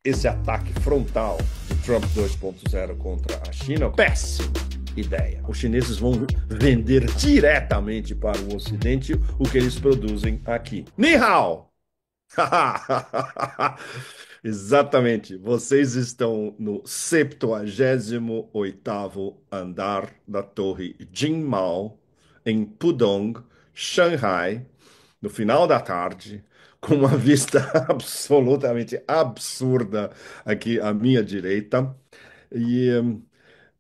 esse ataque frontal de Trump 2.0 contra a China, péssima ideia. Os chineses vão vender diretamente para o Ocidente o que eles produzem aqui. Ni hao! Exatamente. Vocês estão no 78º andar da Torre Jinmao, em Pudong, Xangai, no final da tarde, com uma vista absolutamente absurda aqui à minha direita. E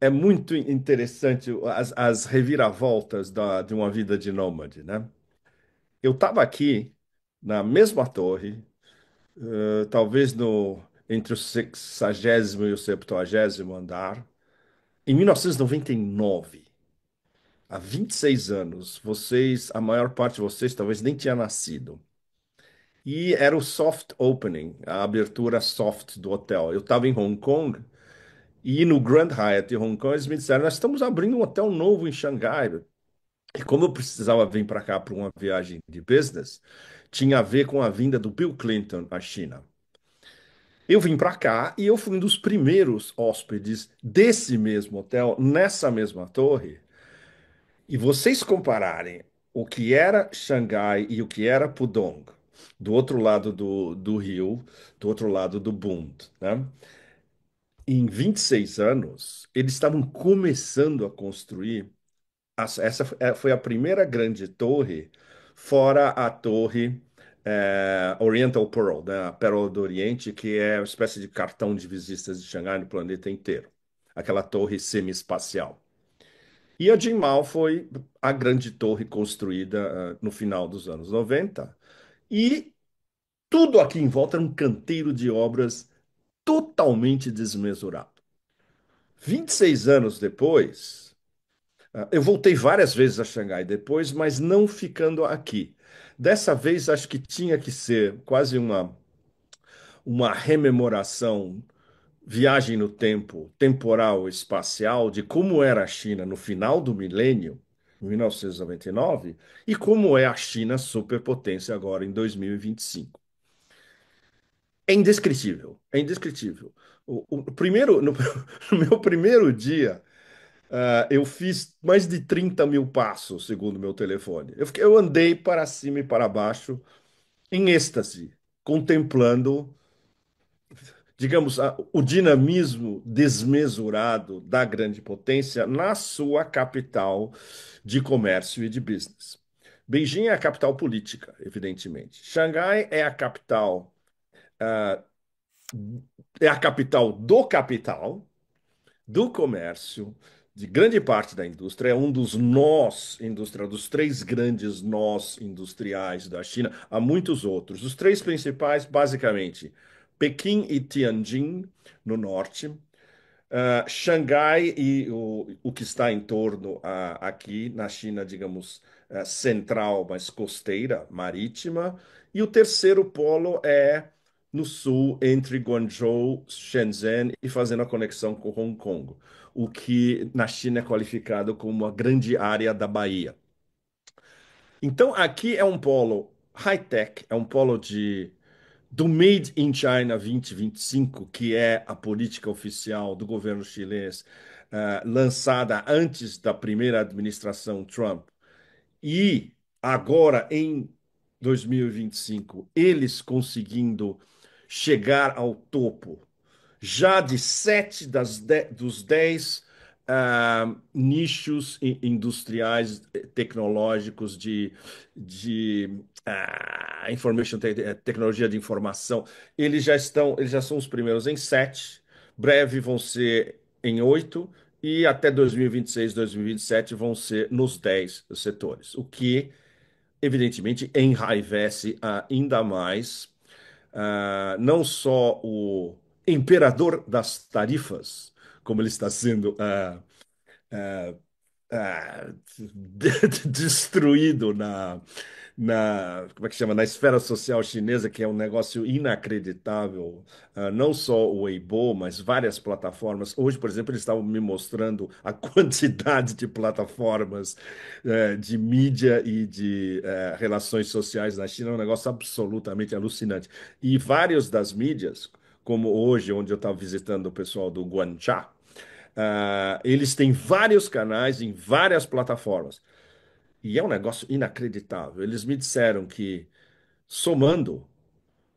é muito interessante as reviravoltas de uma vida de nômade, né? Eu estava aqui na mesma torre, talvez entre o 60º e o 70º andar, em 1999, há 26 anos. A maior parte de vocês talvez nem tinha nascido. E era o soft opening, a abertura soft do hotel. Eu estava em Hong Kong e no Grand Hyatt em Hong Kong eles me disseram: nós estamos abrindo um hotel novo em Xangai. E como eu precisava vir para cá para uma viagem de business, tinha a ver com a vinda do Bill Clinton à China. Eu vim para cá e eu fui um dos primeiros hóspedes desse mesmo hotel, nessa mesma torre. E vocês compararem o que era Xangai e o que era Pudong, do outro lado do rio, do outro lado do Bund, né? Em 26 anos, eles estavam começando a construir. Essa foi a primeira grande torre, fora a torre Oriental Pearl, né? A Pérola do Oriente, que é uma espécie de cartão de visitas de Xangai no planeta inteiro. Aquela torre semi-espacial. E a Jin Mao foi a grande torre construída no final dos anos 90. E tudo aqui em volta era um canteiro de obras totalmente desmesurado. 26 anos depois, eu voltei várias vezes a Xangai depois, mas não ficando aqui. Dessa vez, acho que tinha que ser quase uma rememoração, viagem no tempo, temporal, espacial, de como era a China no final do milênio, em 1999, e como é a China superpotência agora em 2025. É indescritível, é indescritível. No meu primeiro dia, eu fiz mais de 30 mil passos, segundo meu telefone. Eu andei para cima e para baixo, em êxtase, contemplando, digamos, o dinamismo desmesurado da grande potência na sua capital de comércio e de business. Beijing é a capital política, evidentemente. Xangai é a capital do capital, do comércio, de grande parte da indústria, é um dos nós industriais, dos três grandes nós industriais da China. Há muitos outros. Os três principais, basicamente, Pequim e Tianjin, no norte, Xangai e o que está em torno aqui na China, digamos, central, mas costeira, marítima. E o terceiro polo é no sul, entre Guangzhou, Shenzhen e fazendo a conexão com Hong Kong, o que na China é qualificado como uma grande área da Bahia. Então, aqui é um polo high-tech, é um polo do Made in China 2025, que é a política oficial do governo chinês, lançada antes da primeira administração Trump. E agora, em 2025, eles conseguindo chegar ao topo já de dos 10 nichos industriais tecnológicos de tecnologia de informação, eles já são os primeiros em 7, breve vão ser em 8 e até 2026, 2027 vão ser nos 10 setores, o que evidentemente enraivece ainda mais não só o imperador das tarifas, como ele está sendo destruído como é que chama? Na esfera social chinesa, que é um negócio inacreditável. Não só o Weibo, mas várias plataformas. Hoje, por exemplo, eles estavam me mostrando a quantidade de plataformas de mídia e de relações sociais na China, é um negócio absolutamente alucinante. E várias das mídias, como hoje, onde eu estava visitando o pessoal do Guanchá. Eles têm vários canais em várias plataformas. E é um negócio inacreditável. Eles me disseram que, somando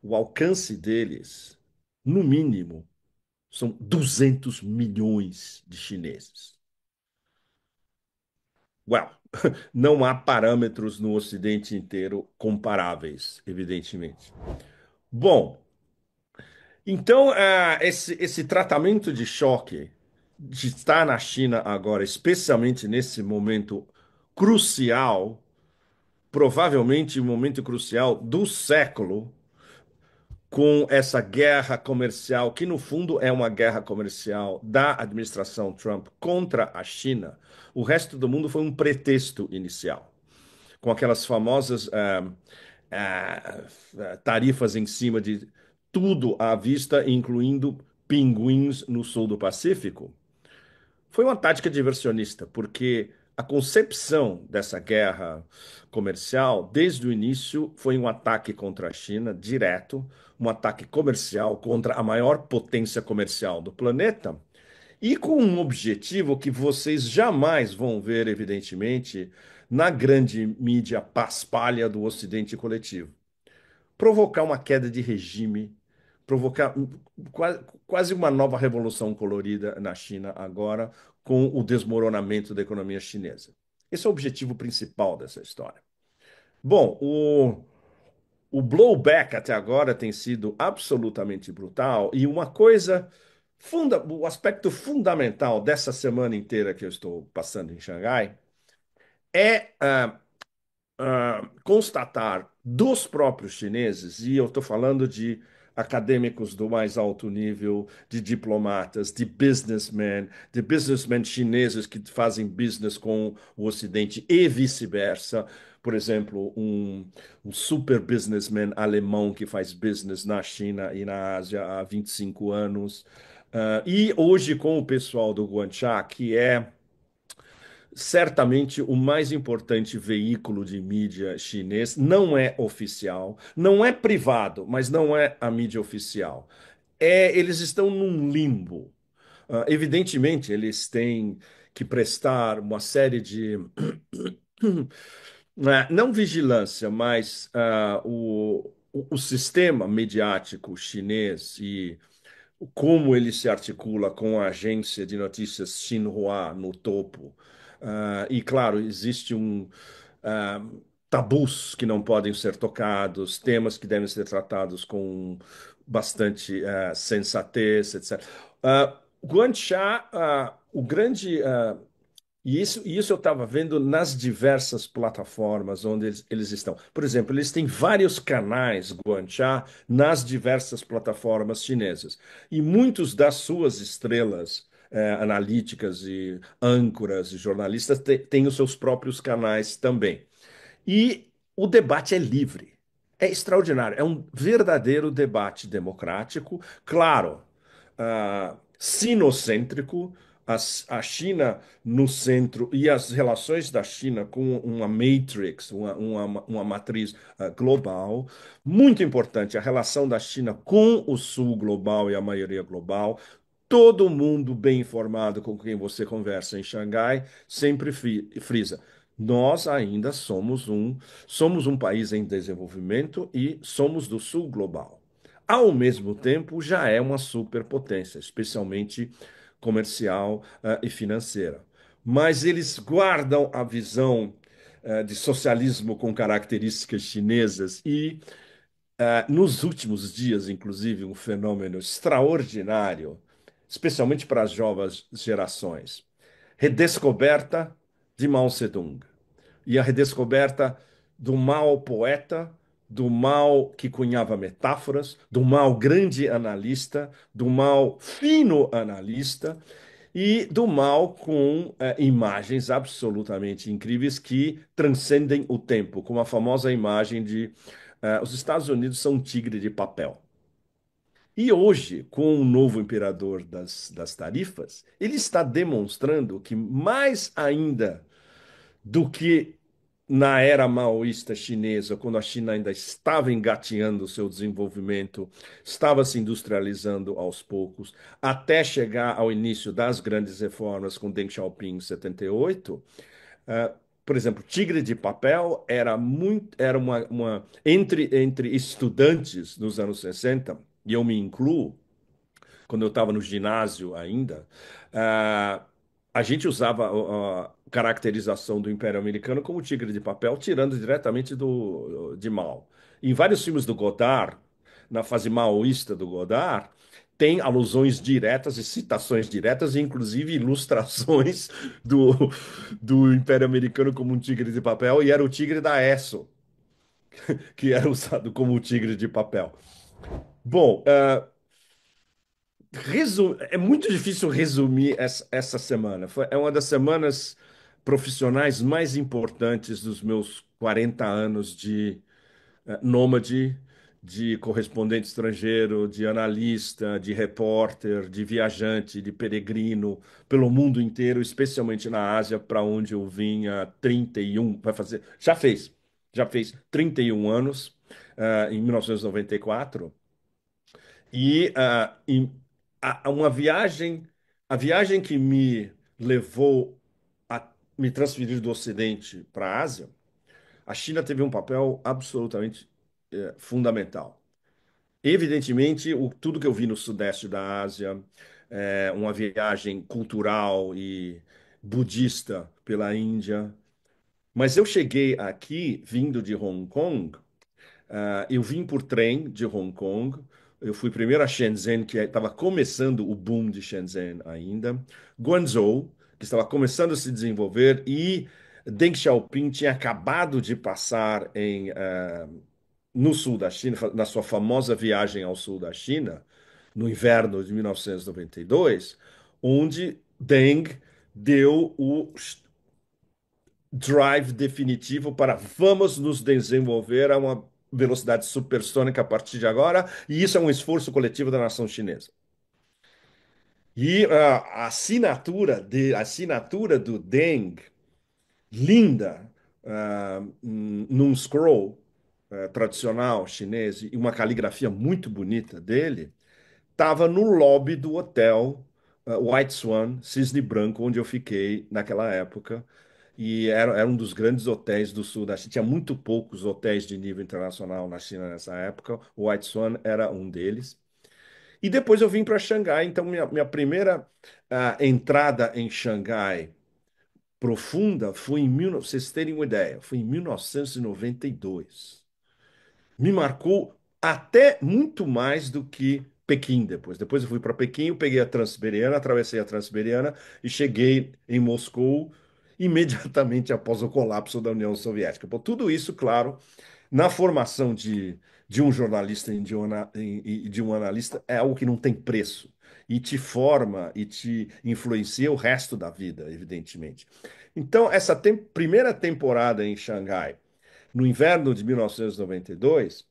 o alcance deles, no mínimo, são 200 milhões de chineses. Well, não há parâmetros no Ocidente inteiro comparáveis, evidentemente. Bom, então esse tratamento de choque de estar na China agora, especialmente nesse momento crucial, provavelmente o momento crucial do século, com essa guerra comercial, que no fundo é uma guerra comercial da administração Trump contra a China. O resto do mundo foi um pretexto inicial, com aquelas famosas tarifas em cima de tudo à vista, incluindo pinguins no sul do Pacífico. Foi uma tática diversionista, porque a concepção dessa guerra comercial, desde o início, foi um ataque contra a China, direto, um ataque comercial contra a maior potência comercial do planeta, e com um objetivo que vocês jamais vão ver, evidentemente, na grande mídia paspalha do Ocidente coletivo. Provocar uma queda de regime, provocar quase uma nova revolução colorida na China agora, com o desmoronamento da economia chinesa. Esse é o objetivo principal dessa história. Bom, o blowback até agora tem sido absolutamente brutal e uma coisa, o aspecto fundamental dessa semana inteira que eu estou passando em Xangai é constatar dos próprios chineses, e eu estou falando de acadêmicos do mais alto nível, de diplomatas, de businessmen chineses que fazem business com o Ocidente e vice-versa. Por exemplo, um super businessman alemão que faz business na China e na Ásia há 25 anos. E hoje com o pessoal do Guanxia, que é certamente o mais importante veículo de mídia chinês, não é oficial, não é privado, mas não é a mídia oficial. Eles estão num limbo. Evidentemente, eles têm que prestar uma série de não vigilância, mas o sistema mediático chinês e como ele se articula com a agência de notícias Xinhua no topo. E claro, existe ah, tabus que não podem ser tocados, temas que devem ser tratados com bastante sensatez, etc. Guanxia, o grande isso eu estava vendo nas diversas plataformas onde eles estão. Por exemplo, eles têm vários canais Guanxia nas diversas plataformas chinesas. E muitos das suas estrelas analíticas e âncoras e jornalistas têm os seus próprios canais também. E o debate é livre. É extraordinário. É um verdadeiro debate democrático, claro, sinocêntrico, a China no centro e as relações da China com uma matrix, uma matriz global. Muito importante, a relação da China com o sul global e a maioria global. Todo mundo bem informado com quem você conversa em Xangai sempre frisa. Nós ainda somos um país em desenvolvimento e somos do sul global. Ao mesmo tempo, já é uma superpotência, especialmente comercial, e financeira. Mas eles guardam a visão, de socialismo com características chinesas e, nos últimos dias, inclusive, um fenômeno extraordinário, especialmente para as jovens gerações. Redescoberta de Mao Zedong e a redescoberta do Mao poeta, do Mao que cunhava metáforas, do Mao grande analista, do Mao fino analista e do Mao com imagens absolutamente incríveis que transcendem o tempo, como a famosa imagem de os Estados Unidos são um tigre de papel. E hoje, com o novo imperador das tarifas, ele está demonstrando que mais ainda do que na era maoísta chinesa, quando a China ainda estava engateando o seu desenvolvimento, estava se industrializando aos poucos, até chegar ao início das grandes reformas com Deng Xiaoping em 78. eh, por exemplo, Tigre de Papel era entre estudantes nos anos 60, e eu me incluo, quando eu estava no ginásio ainda, ah, a gente usava a caracterização do Império Americano como tigre de papel, tirando diretamente de Mao. Em vários filmes do Godard, na fase maoísta do Godard, tem alusões diretas e citações diretas, e inclusive ilustrações do, do Império Americano como um tigre de papel, e era o tigre da Esso, que era usado como o tigre de papel. Bom, é muito difícil resumir essa semana. É uma das semanas profissionais mais importantes dos meus 40 anos de nômade, de correspondente estrangeiro, de analista, de repórter, de viajante, de peregrino pelo mundo inteiro, especialmente na Ásia, para onde eu vim há 31, vai fazer, já fez 31 anos, em 1994. Uma viagem, a viagem que me levou a me transferir do Ocidente para a Ásia, a China teve um papel absolutamente fundamental. Evidentemente, tudo que eu vi no Sudeste da Ásia, uma viagem cultural e budista pela Índia, mas eu cheguei aqui vindo de Hong Kong. Eu vim por trem de Hong Kong. Eu fui primeiro a Shenzhen, que estava começando o boom de Shenzhen ainda. Guangzhou, que estava começando a se desenvolver. E Deng Xiaoping tinha acabado de passar no sul da China, na sua famosa viagem ao sul da China, no inverno de 1992, onde Deng deu o drive definitivo para vamos nos desenvolver a uma velocidade supersônica a partir de agora, e isso é um esforço coletivo da nação chinesa. E a assinatura do Deng, linda, num scroll tradicional chinês e uma caligrafia muito bonita dele, estava no lobby do hotel White Swan, Cisne Branco, onde eu fiquei naquela época. E era um dos grandes hotéis do sul da China. Tinha muito poucos hotéis de nível internacional na China nessa época. O White Swan era um deles. E depois eu vim para Xangai. Então, minha primeira entrada em Xangai profunda foi vocês terem uma ideia, foi em 1992. Me marcou até muito mais do que Pequim depois. Depois eu fui para Pequim, eu peguei a Transiberiana, atravessei a Transiberiana e cheguei em Moscou imediatamente após o colapso da União Soviética. Por tudo isso, claro, na formação de um jornalista e de um analista é algo que não tem preço. E te forma e te influencia o resto da vida, evidentemente. Então, essa primeira temporada em Xangai, no inverno de 1992,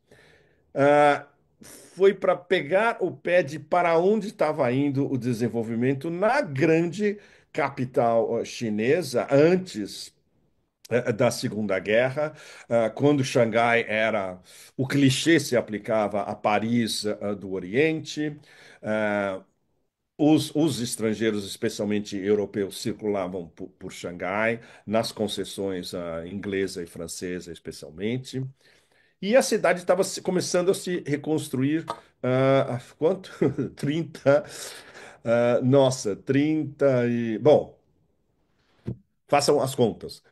ah, foi para pegar o pé de para onde estava indo o desenvolvimento na grande capital chinesa antes da Segunda Guerra, quando Xangai era o clichê se aplicava a Paris do Oriente. ah, os estrangeiros, especialmente europeus, circulavam por Xangai, nas concessões inglesa e francesa, especialmente. E a cidade estava começando a se reconstruir. Quanto? 30. Nossa, 30 e. Bom, façam as contas.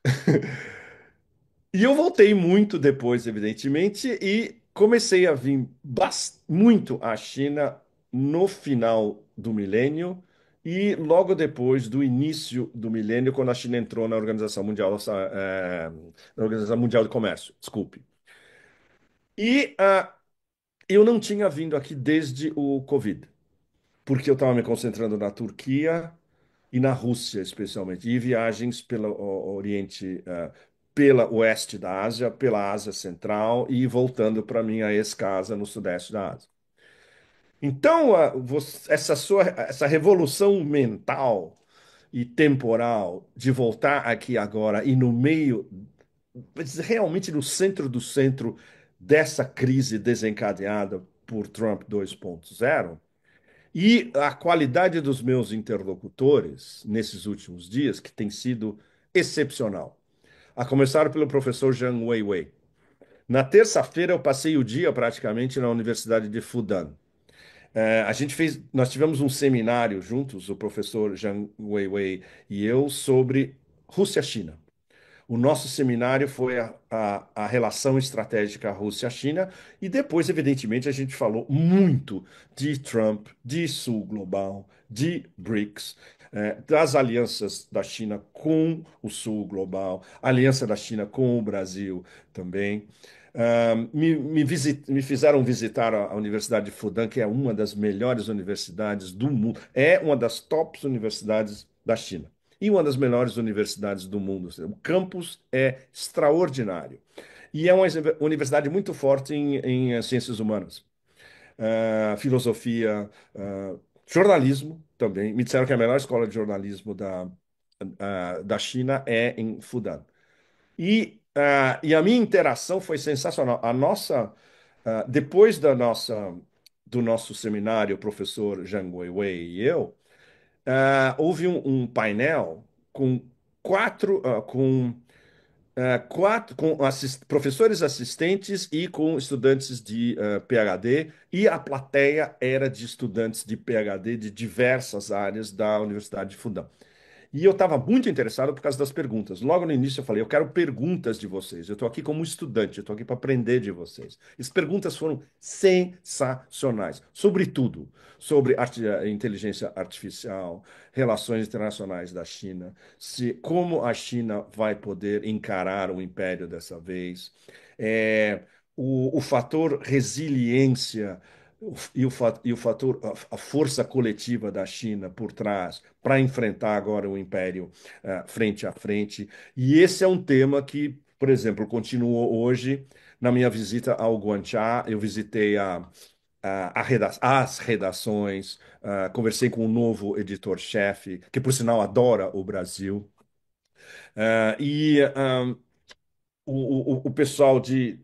E eu voltei muito depois, evidentemente, e comecei a vir muito à China no final do milênio e logo depois do início do milênio, quando a China entrou na na Organização Mundial de Comércio, desculpe. E eu não tinha vindo aqui desde o Covid, porque eu estava me concentrando na Turquia e na Rússia, especialmente, e viagens pelo Oriente, pela oeste da Ásia, pela Ásia Central e voltando para minha ex-casa no sudeste da Ásia. Então, essa revolução mental e temporal de voltar aqui agora e no meio mas realmente no centro do centro dessa crise desencadeada por Trump 2.0. E a qualidade dos meus interlocutores nesses últimos dias, que tem sido excepcional. A começar pelo professor Zhang Weiwei. Na terça-feira eu passei o dia praticamente na Universidade de Fudan. Nós tivemos um seminário juntos, o professor Zhang Weiwei e eu, sobre Rússia-China. O nosso seminário foi a relação estratégica Rússia-China, e depois, evidentemente, a gente falou muito de Trump, de Sul Global, de BRICS, das alianças da China com o Sul Global, aliança da China com o Brasil também. Me fizeram visitar a Universidade de Fudan, que é uma das melhores universidades do mundo, é uma das tops universidades da China e uma das melhores universidades do mundo. O campus é extraordinário. E é uma universidade muito forte em ciências humanas, filosofia, jornalismo também. Me disseram que a melhor escola de jornalismo da China é em Fudan. E a minha interação foi sensacional. Depois do nosso seminário, o professor Zhang Weiwei e eu, houve um painel com professores assistentes e com estudantes de PhD, e a plateia era de estudantes de PhD de diversas áreas da Universidade de Fundão. E eu estava muito interessado por causa das perguntas. Logo no início eu falei, eu quero perguntas de vocês. Eu estou aqui como estudante, eu estou aqui para aprender de vocês. As perguntas foram sensacionais, sobre tudo, sobre inteligência artificial, relações internacionais da China, como a China vai poder encarar o império dessa vez, é, o fator resiliência e o fator, a força coletiva da China por trás para enfrentar agora o império frente a frente. E esse é um tema que, por exemplo, continuou hoje na minha visita ao Guanchá. Eu visitei as redações, conversei com o novo editor-chefe, que por sinal adora o Brasil. O pessoal de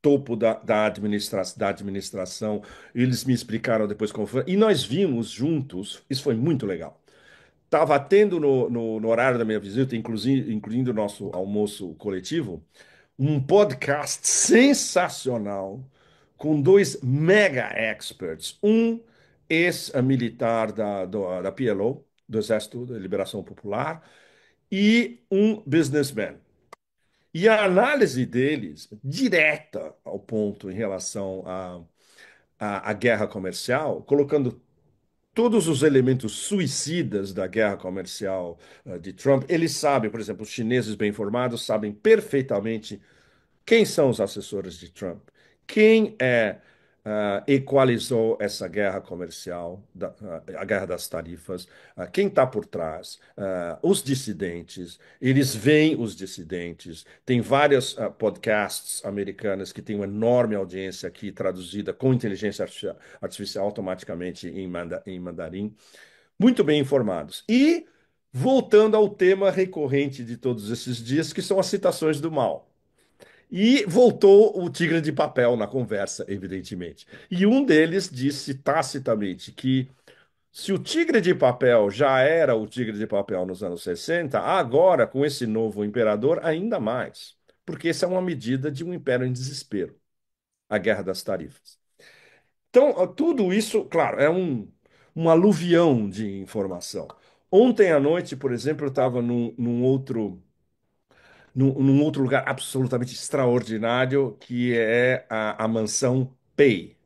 topo da administração, eles me explicaram depois como foi. E nós vimos juntos, isso foi muito legal. Estava tendo no horário da minha visita, incluindo o nosso almoço coletivo, um podcast sensacional com dois mega experts. Um ex-militar da PLO, do Exército da Liberação Popular, e um businessman. E a análise deles, direta ao ponto em relação à guerra comercial, colocando todos os elementos suicidas da guerra comercial de Trump. Eles sabem, por exemplo, os chineses bem informados sabem perfeitamente quem são os assessores de Trump, quem equalizou essa guerra comercial, a guerra das tarifas, quem está por trás, os dissidentes. Eles veem os dissidentes. Tem vários podcasts americanos que têm uma enorme audiência aqui, traduzida com inteligência artificial automaticamente em mandarim, muito bem informados. E voltando ao tema recorrente de todos esses dias, que são as citações do mal. E voltou o tigre de papel na conversa, evidentemente. E um deles disse tacitamente que se o tigre de papel já era o tigre de papel nos anos 60, agora, com esse novo imperador, ainda mais. Porque essa é uma medida de um império em desespero, a guerra das tarifas. Então, tudo isso, claro, é um aluvião de informação. Ontem à noite, por exemplo, eu estava num outro lugar absolutamente extraordinário, que é a mansão Pei.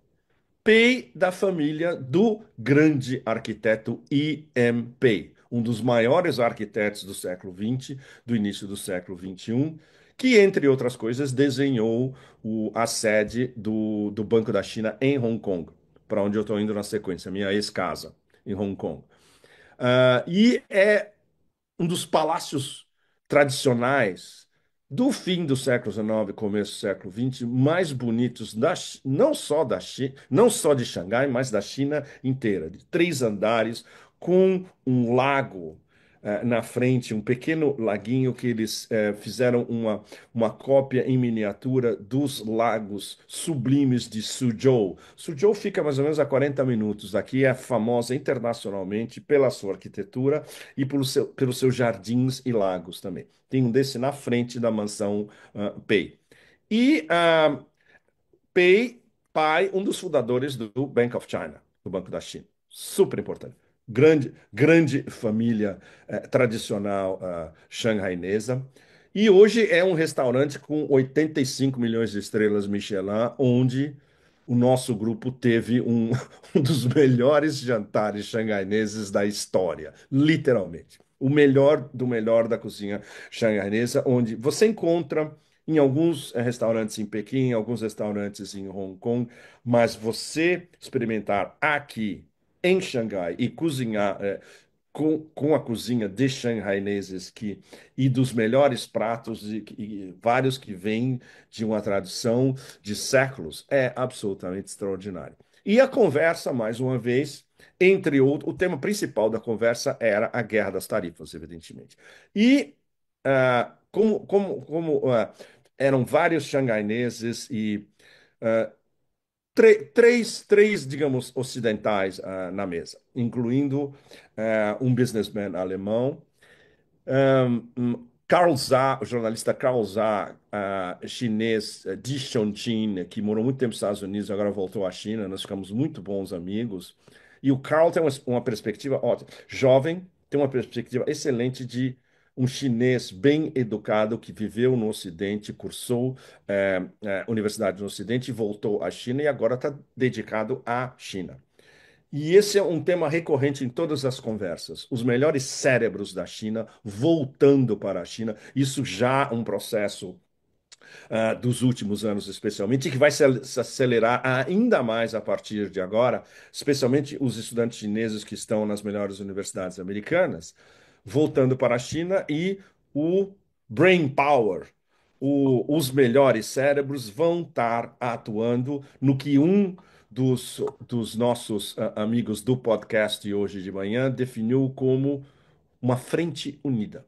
Pei da família do grande arquiteto I.M. Pei, um dos maiores arquitetos do século XX, do início do século XXI, que, entre outras coisas, desenhou a sede do Banco da China em Hong Kong, para onde eu estou indo na sequência, minha ex-casa, em Hong Kong. E é um dos palácios tradicionais do fim do século XIX, começo do século XX, mais bonitos não só da China, não só de Xangai, mas da China inteira, de 3 andares, com um lago. na frente, um pequeno laguinho que eles fizeram uma cópia em miniatura dos lagos sublimes de Suzhou. Suzhou fica mais ou menos a 40 minutos daqui, é famosa internacionalmente pela sua arquitetura e pelos seus jardins e lagos também. Tem um desse na frente da mansão Pei. E Pei, pai, um dos fundadores do Bank of China, do Banco da China. Super importante. Grande família tradicional xanghainesa. E hoje é um restaurante com 85 milhões de estrelas Michelin, onde o nosso grupo teve um dos melhores jantares xangaineses da história, literalmente. O melhor do melhor da cozinha xangainesa, onde você encontra em alguns restaurantes em Pequim, em alguns restaurantes em Hong Kong, mas você experimentar aqui em Xangai e cozinhar com a cozinha de xanghaineses e dos melhores pratos e vários que vêm de uma tradição de séculos, é absolutamente extraordinário. E a conversa, mais uma vez, entre outros, o tema principal da conversa era a guerra das tarifas, evidentemente. E eram vários xanghaineses e ah, três, digamos, ocidentais na mesa, incluindo um businessman alemão, Carl Zha, o jornalista Carl Zha, chinês de Chongqing, que morou muito tempo nos Estados Unidos, agora voltou à China, nós ficamos muito bons amigos. E o Carl tem uma perspectiva ótima, jovem, tem uma perspectiva excelente de um chinês bem educado que viveu no Ocidente, cursou universidade no Ocidente, voltou à China e agora está dedicado à China. E esse é um tema recorrente em todas as conversas. Os melhores cérebros da China voltando para a China. Isso já é um processo dos últimos anos, especialmente, e que vai se acelerar ainda mais a partir de agora, especialmente os estudantes chineses que estão nas melhores universidades americanas, voltando para a China e o brain power. Os melhores cérebros vão estar atuando no que dos nossos amigos do podcast hoje de manhã definiu como uma frente unida.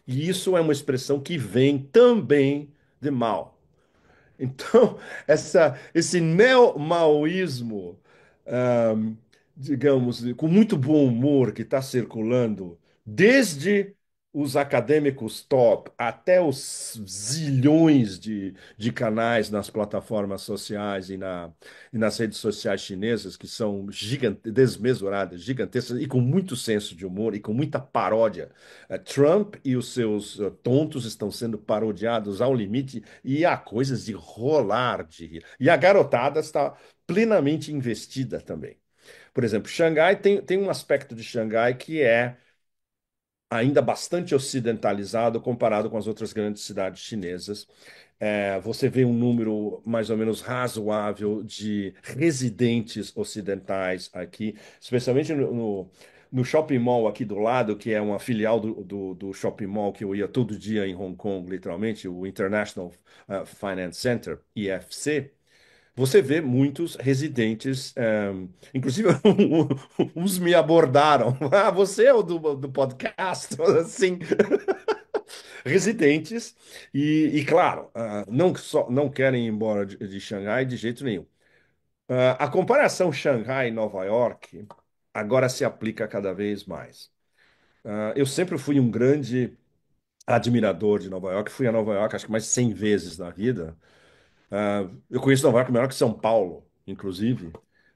E isso é uma expressão que vem também de Mao. Então, esse neo-maoísmo, ahm, digamos, com muito bom humor que está circulando, desde os acadêmicos top até os zilhões de canais nas plataformas sociais e nas redes sociais chinesas, que são desmesuradas, gigantescas e com muito senso de humor e com muita paródia. Trump e os seus tontos estão sendo parodiados ao limite e há coisas de rolar de rir. E a garotada está plenamente investida também. Por exemplo, Xangai tem um aspecto de Xangai que é ainda bastante ocidentalizado comparado com as outras grandes cidades chinesas. Você vê um número mais ou menos razoável de residentes ocidentais aqui, especialmente no shopping mall aqui do lado, que é uma filial do shopping mall que eu ia todo dia em Hong Kong, literalmente, o International Finance Center, IFC. Você vê muitos residentes, inclusive uns me abordaram. Ah, você é o do podcast? Assim, residentes e claro, não querem ir embora de Xangai de jeito nenhum. A comparação Xangai e Nova York agora se aplica cada vez mais. Eu sempre fui um grande admirador de Nova York, fui a Nova York acho que mais de 100 vezes na vida. Eu conheço Nova York melhor que São Paulo, inclusive.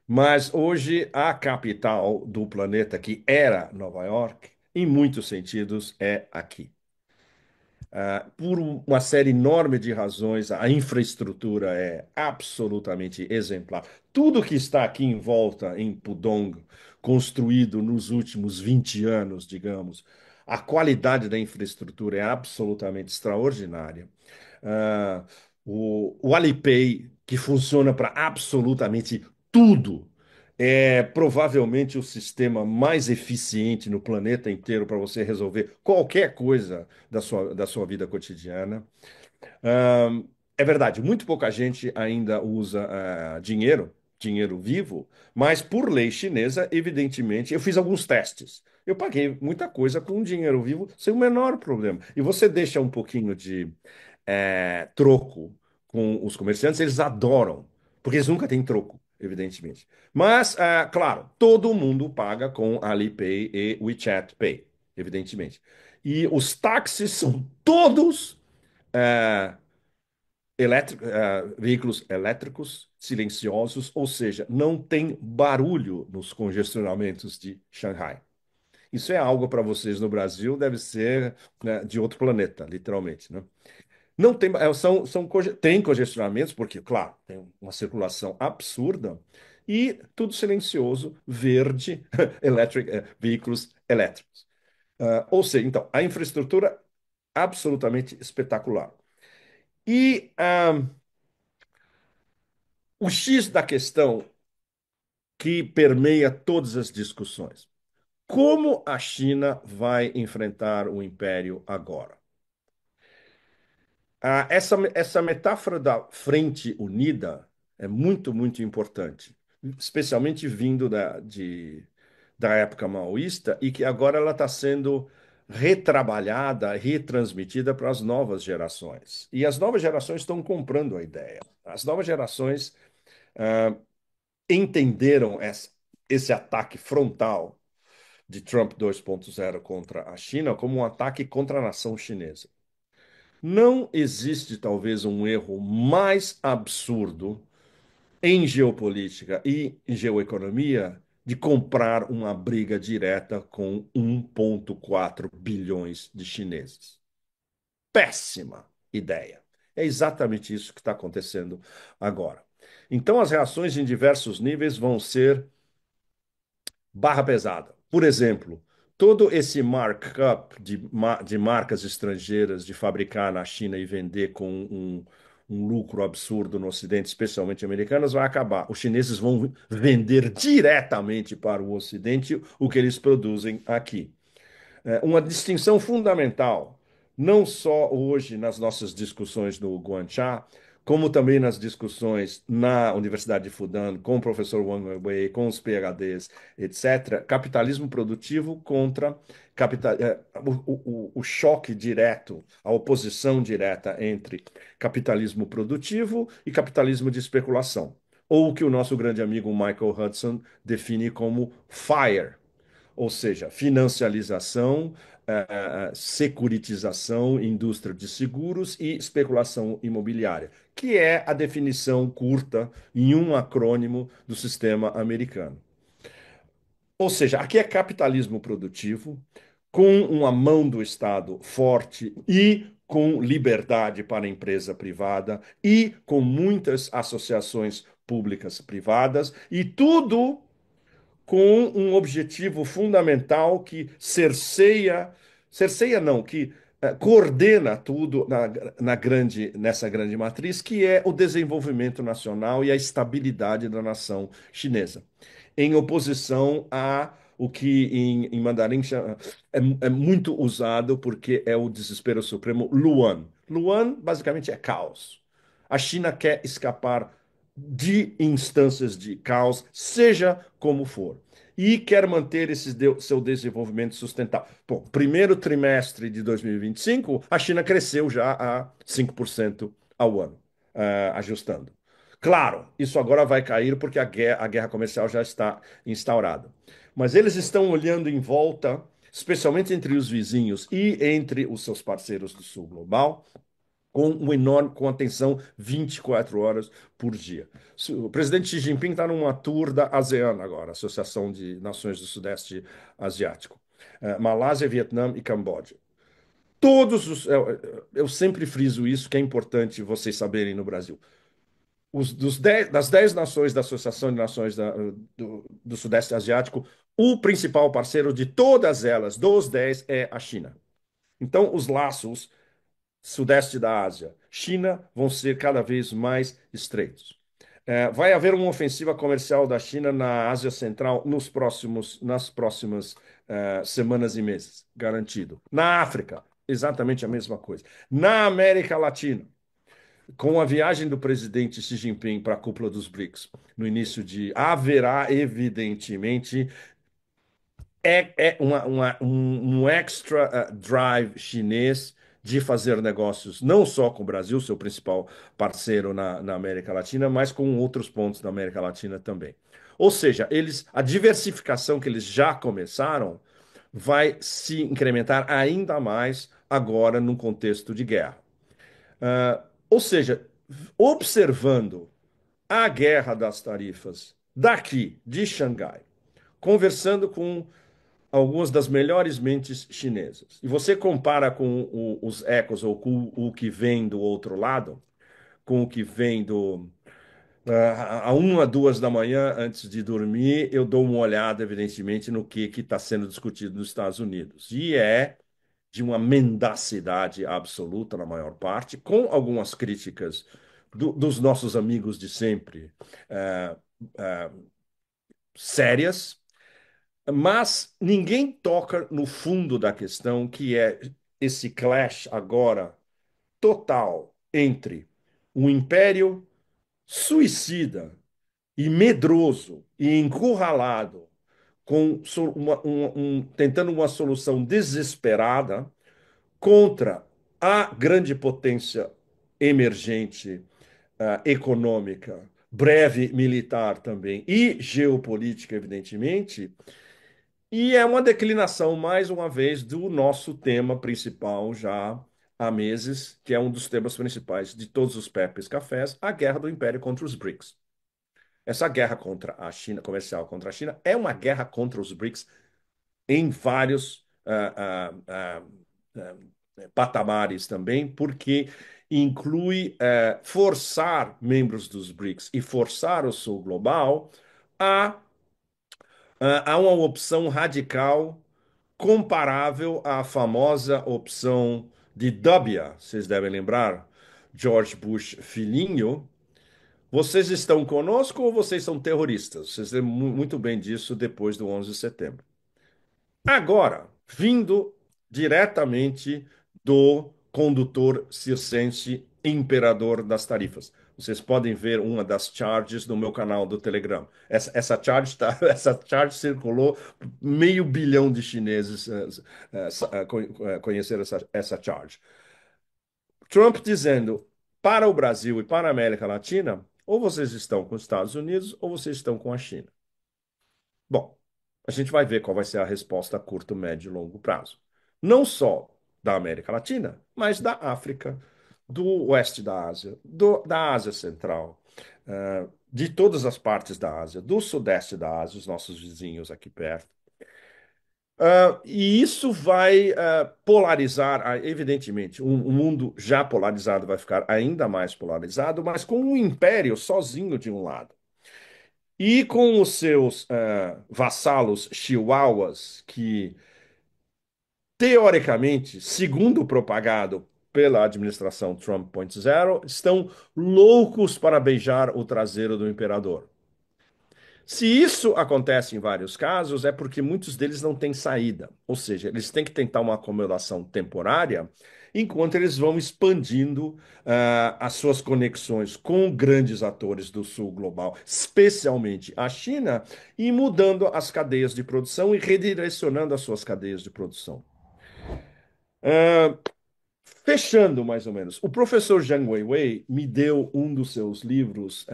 Mas hoje a capital do planeta, que era Nova York, em muitos sentidos é aqui. Por uma série enorme de razões, a infraestrutura é absolutamente exemplar. Tudo que está aqui em volta, em Pudong, construído nos últimos 20 anos, digamos, a qualidade da infraestrutura é absolutamente extraordinária. Ah, o Alipay, que funciona para absolutamente tudo, é provavelmente o sistema mais eficiente no planeta inteiro para você resolver qualquer coisa da sua vida cotidiana. Ah, é verdade, muito pouca gente ainda usa dinheiro. dinheiro vivo, mas por lei chinesa, evidentemente, eu fiz alguns testes. Eu paguei muita coisa com dinheiro vivo sem o menor problema. E você deixa um pouquinho de troco com os comerciantes, eles adoram, porque eles nunca têm troco, evidentemente. Mas, claro, todo mundo paga com Alipay e WeChat Pay, evidentemente. E os táxis são todos eh, veículos elétricos silenciosos, ou seja, não tem barulho nos congestionamentos de Xangai. Isso é algo para vocês no Brasil, deve ser, né, de outro planeta, literalmente, né? Não tem, tem congestionamentos, porque, claro, tem uma circulação absurda e tudo silencioso, verde, veículos elétricos. Ou seja, então, a infraestrutura absolutamente espetacular. E o X da questão que permeia todas as discussões. Como a China vai enfrentar o império agora? Essa metáfora da frente unida é muito, muito importante, especialmente vindo da época maoísta e que agora ela está sendo retrabalhada, retransmitida para as novas gerações. E as novas gerações estão comprando a ideia. As novas gerações entenderam esse ataque frontal de Trump 2.0 contra a China como um ataque contra a nação chinesa. Não existe, talvez, um erro mais absurdo em geopolítica e em geoeconomia de comprar uma briga direta com 1,4 bilhões de chineses. Péssima ideia. É exatamente isso que está acontecendo agora. Então, as reações em diversos níveis vão ser barra pesada. Por exemplo, todo esse markup de marcas estrangeiras de fabricar na China e vender com um lucro absurdo no Ocidente, especialmente americanas, vai acabar. Os chineses vão vender diretamente para o Ocidente o que eles produzem aqui. Uma distinção fundamental, não só hoje nas nossas discussões no Guanxia, como também nas discussões na Universidade de Fudan, com o professor Wang Wei, com os PhDs, etc. Capitalismo produtivo contra o choque direto, a oposição direta entre capitalismo produtivo e capitalismo de especulação. Ou o que o nosso grande amigo Michael Hudson define como FIRE, ou seja, financialização, securitização, indústria de seguros e especulação imobiliária, que é a definição curta em um acrônimo do sistema americano. Ou seja, aqui é capitalismo produtivo, com uma mão do Estado forte e com liberdade para a empresa privada e com muitas associações públicas privadas, e tudo com um objetivo fundamental que cerceia não, que coordena tudo nessa grande matriz, que é o desenvolvimento nacional e a estabilidade da nação chinesa, em oposição a o que em mandarim é muito usado porque é o desespero supremo Luan. Luan basicamente é caos. A China quer escapar de instâncias de caos, seja como for, e quer manter seu desenvolvimento sustentável. Bom, primeiro trimestre de 2025, a China cresceu já a 5% ao ano, ajustando. Claro, isso agora vai cair porque a guerra comercial já está instaurada. Mas eles estão olhando em volta, especialmente entre os vizinhos e entre os seus parceiros do Sul Global, com atenção 24 horas por dia. O presidente Xi Jinping está numa tour da ASEAN agora, Associação de Nações do Sudeste Asiático. Malásia, Vietnã e Camboja. Eu sempre friso isso, que é importante vocês saberem no Brasil. Das 10 nações da Associação de Nações do Sudeste Asiático, o principal parceiro de todas elas, dos 10, é a China. Então, os laços Sudeste da Ásia, China, vão ser cada vez mais estreitos. Vai haver uma ofensiva comercial da China na Ásia Central nas próximas semanas e meses, garantido. Na África, exatamente a mesma coisa. Na América Latina, Com a viagem do presidente Xi Jinping para a cúpula dos BRICS, no início de. Haverá, evidentemente, um extra drive chinês de fazer negócios, não só com o Brasil, seu principal parceiro na América Latina, mas com outros pontos da América Latina também. Ou seja, a diversificação que eles já começaram vai se incrementar ainda mais agora num contexto de guerra. Ou seja, observando a guerra das tarifas daqui, de Xangai, conversando com algumas das melhores mentes chinesas, e você compara com os ecos ou com o que vem do outro lado, com o que vem a 1 a 2 da manhã antes de dormir, eu dou uma olhada, evidentemente, no que está sendo discutido nos Estados Unidos. E é de uma mendacidade absoluta, na maior parte, com algumas críticas dos nossos amigos de sempre, eh, eh, sérias, mas ninguém toca no fundo da questão, que é esse clash agora total entre um império suicida e medroso e encurralado, com tentando uma solução desesperada contra a grande potência emergente, econômica, breve militar também e geopolítica, evidentemente. E é uma declinação, mais uma vez, do nosso tema principal já há meses, que é um dos temas principais de todos os Pepes Cafés, a guerra do Império contra os BRICS. Essa guerra contra a China, comercial contra a China, é uma guerra contra os BRICS em vários patamares também, porque inclui forçar membros dos BRICS e forçar o Sul Global a, a uma opção radical comparável à famosa opção de W, vocês devem lembrar, George Bush filhinho. Vocês estão conosco ou vocês são terroristas? Vocês lembram muito bem disso depois do 11 de setembro. Agora, vindo diretamente do condutor circense imperador das tarifas. Vocês podem ver uma das charges no meu canal do Telegram. Essa charge essa charge circulou, 500 milhão de chineses conheceram essa charge. Trump dizendo para o Brasil e para a América Latina, ou vocês estão com os Estados Unidos ou vocês estão com a China. Bom, a gente vai ver qual vai ser a resposta a curto, médio e longo prazo. Não só da América Latina, mas da África, do oeste da Ásia, da Ásia Central, de todas as partes da Ásia, do sudeste da Ásia, os nossos vizinhos aqui perto. E isso vai polarizar, evidentemente, um mundo já polarizado vai ficar ainda mais polarizado, mas com um império sozinho de um lado. E com os seus vassalos chihuahuas, que, teoricamente, segundo propagado pela administração Trump 2.0, estão loucos para beijar o traseiro do imperador. Se isso acontece em vários casos, é porque muitos deles não têm saída. Ou seja, eles têm que tentar uma acomodação temporária enquanto eles vão expandindo as suas conexões com grandes atores do sul global, especialmente a China, e mudando as cadeias de produção e redirecionando as suas cadeias de produção. Fechando, mais ou menos, o professor Zhang Weiwei me deu um dos seus livros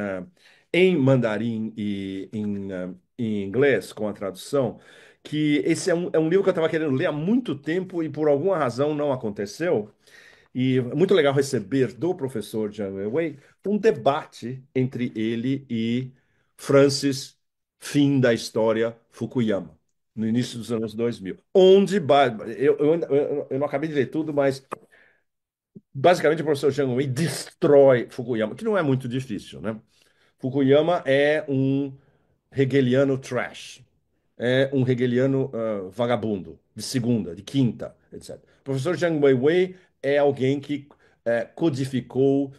em mandarim e em inglês, com a tradução, que esse é um livro que eu estava querendo ler há muito tempo e por alguma razão não aconteceu. E é muito legal receber do professor Zhang Weiwei um debate entre ele e Francis, fim da história, Fukuyama, no início dos anos 2000. Eu não acabei de ler tudo, mas basicamente, o professor Zhang Wei destrói Fukuyama, que não é muito difícil, né? Fukuyama é um hegeliano trash, é um hegeliano vagabundo, de segunda, de quinta, etc. O professor Zhang Weiwei é alguém que codificou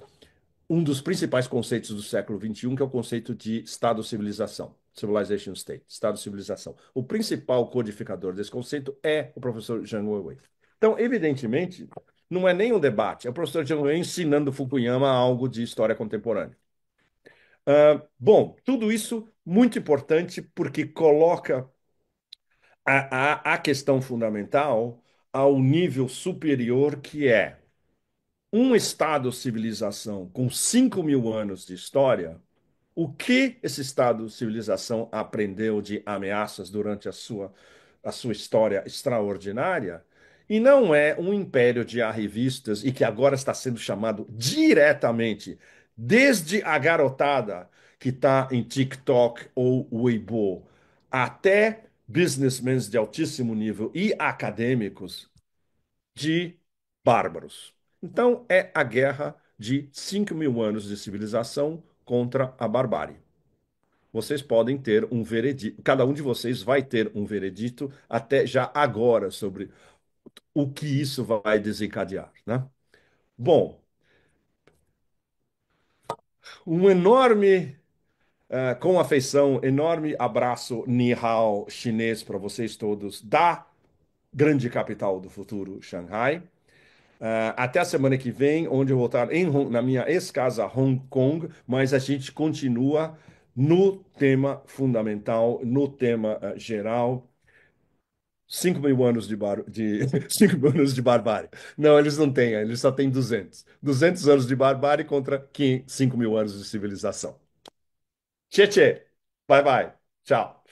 um dos principais conceitos do século XXI, que é o conceito de Estado-civilização, Civilization State, Estado-civilização. O principal codificador desse conceito é o professor Zhang Weiwei. Então, evidentemente, Não é nem um debate, é o professor Zhang Wei ensinando Fukuyama algo de história contemporânea. Bom, tudo isso muito importante porque coloca a questão fundamental ao nível superior que é um Estado-civilização com 5.000 anos de história. O que esse Estado-civilização aprendeu de ameaças durante a sua história extraordinária? E não é um império de arrivistas e que agora está sendo chamado diretamente, desde a garotada que está em TikTok ou Weibo, até businessmen de altíssimo nível e acadêmicos de bárbaros. Então, é a guerra de 5.000 anos de civilização contra a barbárie. Vocês podem ter um veredito, cada um de vocês vai ter um veredito até já agora sobre o que isso vai desencadear, né? Bom, um enorme, com afeição, enorme abraço Ni Hao chinês para vocês todos da grande capital do futuro, Xangai. Até a semana que vem, onde eu vou estar na minha ex-casa Hong Kong, mas a gente continua no tema fundamental, no tema geral. 5.000 anos de 5.000 anos de barbárie. Não, eles não têm, eles só têm 200. 200 anos de barbárie contra 5.000 anos de civilização. Tchê, tchê. Bye, bye. Tchau.